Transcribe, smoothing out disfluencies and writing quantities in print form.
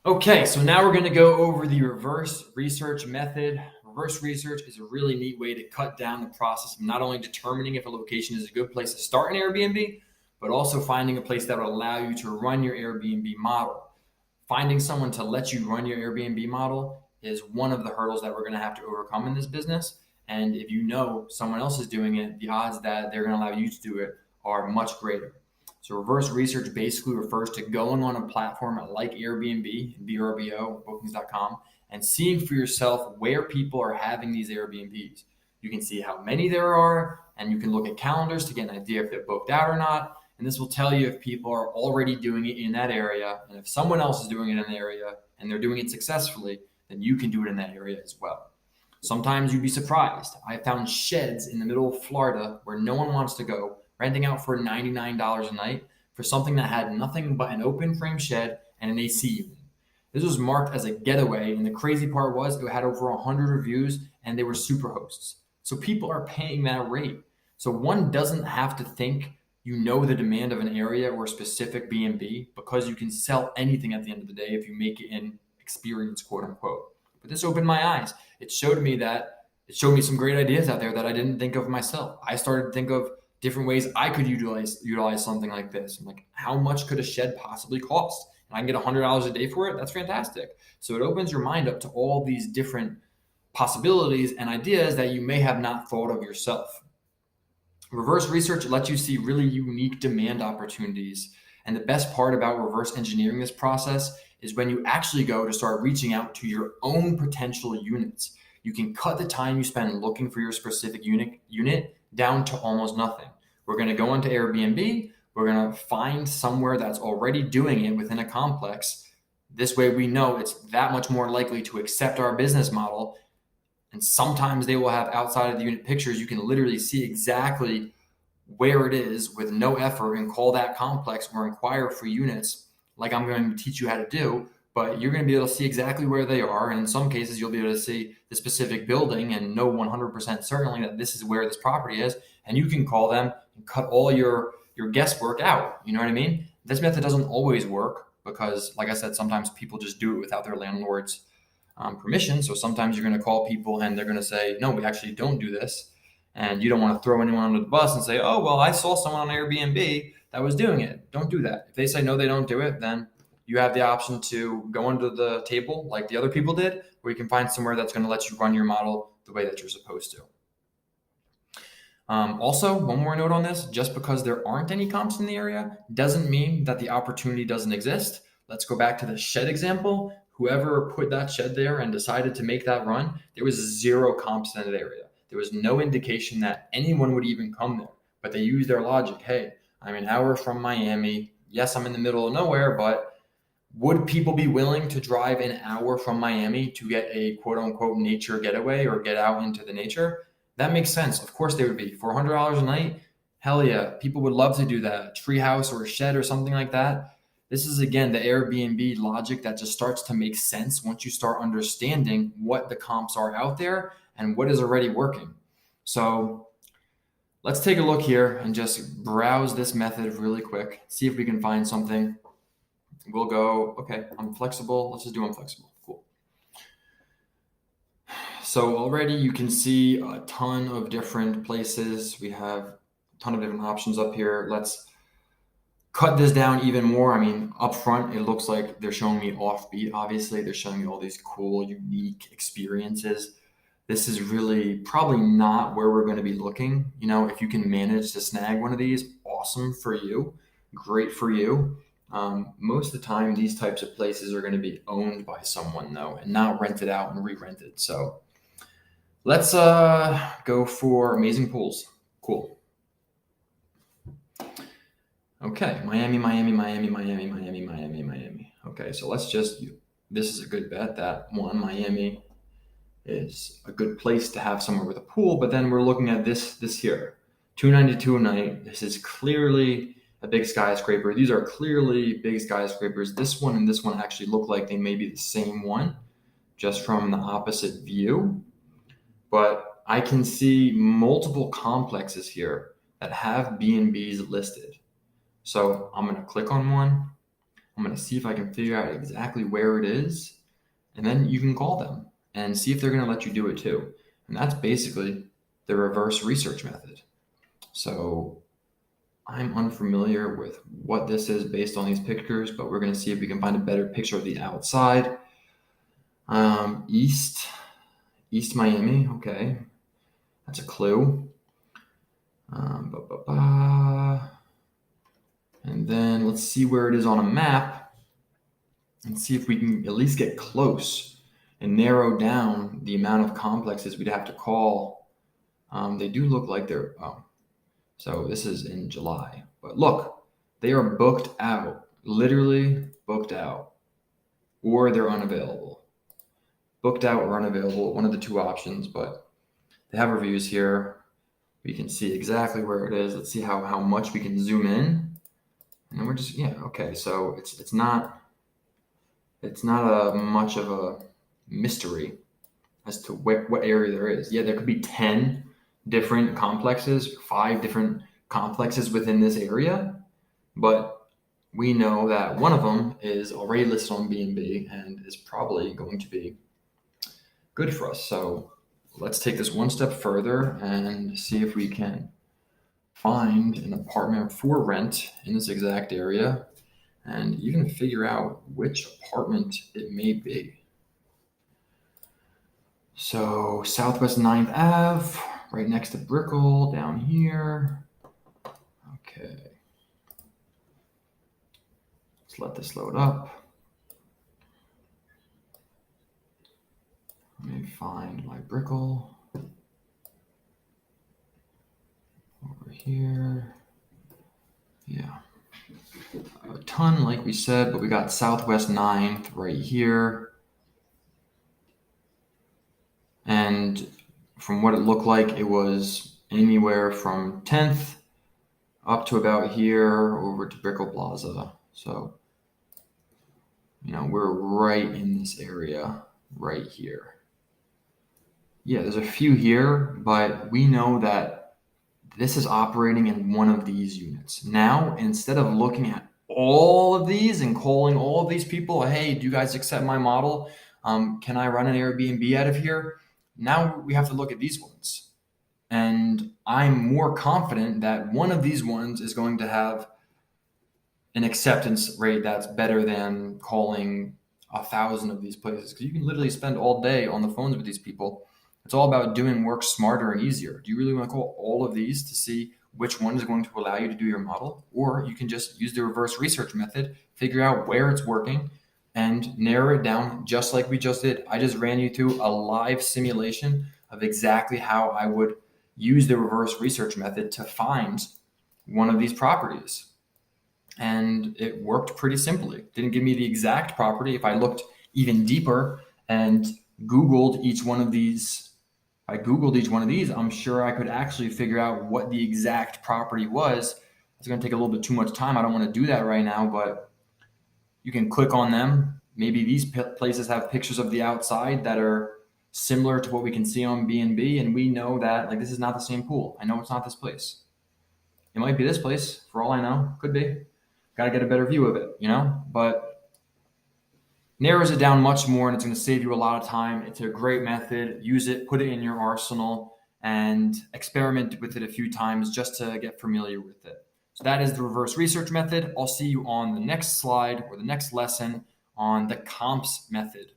Okay, so now we're going to go over the reverse research method. Reverse research is a really neat way to cut down the process of not only determining if a location is a good place to start an Airbnb, but also finding a place that will allow you to run your Airbnb model. Finding someone to let you run your Airbnb model is one of the hurdles that we're going to have to overcome in this business. And if you know someone else is doing it, the odds that they're going to allow you to do it are much greater. So reverse research basically refers to going on a platform like Airbnb, VRBO, bookings.com, and seeing for yourself where people are having these Airbnbs. You can see how many there are, and you can look at calendars to get an idea if they're booked out or not. And this will tell you if people are already doing it in that area. And if someone else is doing it in the area and they're doing it successfully, then you can do it in that area as well. Sometimes you'd be surprised. I found sheds in the middle of Florida where no one wants to go, renting out for $99 a night for something that had nothing but an open frame shed and an AC unit. This was marked as a getaway, and the crazy part was it had over 100 reviews and they were super hosts. So people are paying that rate. So one doesn't have to think you know the demand of an area or a specific B&B because you can sell anything at the end of the day if you make it an experience, quote unquote. But this opened my eyes. It showed me some great ideas out there that I didn't think of myself. I started to think of different ways I could utilize something like this. I'm like, how much could a shed possibly cost? And I can get $100 a day for it. That's fantastic. So it opens your mind up to all these different possibilities and ideas that you may have not thought of yourself. Reverse research lets you see really unique demand opportunities. And the best part about reverse engineering this process is when you actually go to start reaching out to your own potential units. You can cut the time you spend looking for your specific unit down to almost nothing. We're going to go into Airbnb. We're going to find somewhere that's already doing it within a complex. This way we know it's that much more likely to accept our business model. And sometimes they will have outside of the unit pictures. You can literally see exactly where it is with no effort and call that complex or inquire for units like I'm going to teach you how to do. But you're going to be able to see exactly where they are. And in some cases, you'll be able to see the specific building and know 100% certainly that this is where this property is. And you can call them and cut all your guesswork out. You know what I mean? This method doesn't always work because, like I said, sometimes people just do it without their landlord's permission. So sometimes you're going to call people and they're going to say, no, we actually don't do this. And you don't want to throw anyone under the bus and say, oh, well, I saw someone on Airbnb that was doing it. Don't do that. If they say, no, they don't do it, then you have the option to go under the table like the other people did, or you can find somewhere that's going to let you run your model the way that you're supposed to. Also, one more note on this, just because there aren't any comps in the area doesn't mean that the opportunity doesn't exist. Let's go back to the shed example. Whoever put that shed there and decided to make that run, there was zero comps in that area. There was no indication that anyone would even come there, but they used their logic. Hey, I'm an hour from Miami. Yes, I'm in the middle of nowhere, but would people be willing to drive an hour from Miami to get a quote unquote nature getaway or get out into the nature? That makes sense. Of course they would be. For $100 a night, hell yeah, people would love to do that. Treehouse or a shed or something like that. This is, again, the Airbnb logic that just starts to make sense once you start understanding what the comps are out there and what is already working. So let's take a look here and just browse this method really quick, see if we can find something. We'll go, okay, I'm flexible. Let's just do unflexible. Cool. So already you can see a ton of different places. We have a ton of different options up here. Let's cut this down even more. I mean, up front, it looks like they're showing me offbeat. Obviously, they're showing me all these cool, unique experiences. This is really probably not where we're going to be looking. You know, if you can manage to snag one of these, awesome for you, great for you. Most of the time, these types of places are going to be owned by someone though, and not rented out and re-rented. So let's go for amazing pools. Cool. Okay, Miami. Okay, so this is a good bet that Miami is a good place to have somewhere with a pool, but then we're looking at this here, $292 a night. This is clearly a big skyscraper. These are clearly big skyscrapers. This one and this one actually look like they may be the same one, just from the opposite view. But I can see multiple complexes here that have B&Bs listed. So I'm going to click on one. I'm going to see if I can figure out exactly where it is. And then you can call them and see if they're going to let you do it too. And that's basically the reverse research method. So I'm unfamiliar with what this is based on these pictures, but we're going to see if we can find a better picture of the outside. East Miami. Okay. That's a clue. And then let's see where it is on a map and see if we can at least get close and narrow down the amount of complexes we'd have to call. They do look like they're, so this is in July. But look, they are booked out, literally booked out, or they're unavailable. Booked out or unavailable, one of the two options, but they have reviews here. We can see exactly where it is. Let's see how much we can zoom in. And then we're just, yeah, okay. So it's not much of a mystery as to what area there is. Yeah, there could be 10 different complexes, 5 different complexes within this area, but we know that one of them is already listed on BNB and is probably going to be good for us. So let's take this one step further and see if we can find an apartment for rent in this exact area and even figure out which apartment it may be. So Southwest 9th Ave, right next to Brickell, down here. Okay. Let's let this load up. Let me find my Brickell. Over here. Yeah. A ton, like we said, but we got Southwest 9th right here. And from what it looked like, it was anywhere from 10th up to about here over to Brickell Plaza. So, we're right in this area right here. Yeah, there's a few here, but we know that this is operating in one of these units. Now, instead of looking at all of these and calling all of these people, hey, do you guys accept my model? Can I run an Airbnb out of here? Now we have to look at these ones. And I'm more confident that one of these ones is going to have an acceptance rate that's better than calling 1,000 of these places. Because you can literally spend all day on the phones with these people. It's all about doing work smarter and easier. Do you really want to call all of these to see which one is going to allow you to do your model? Or you can just use the reverse research method, figure out where it's working, and narrow it down just like we just did. I just ran you through a live simulation of exactly how I would use the reverse research method to find one of these properties. And it worked pretty simply. Didn't give me the exact property. If I looked even deeper and Googled each one of these, I'm sure I could actually figure out what the exact property was. It's going to take a little bit too much time. I don't want to do that right now, but you can click on them. Maybe these places have pictures of the outside that are similar to what we can see on BNB, and we know that this is not the same pool. I know it's not this place. It might be this place for all I know. Could be. Got to get a better view of it, but narrows it down much more, and it's going to save you a lot of time. It's a great method. Use it, put it in your arsenal, and experiment with it a few times just to get familiar with it. So that is the reverse research method. I'll see you on the next slide or the next lesson on the comps method.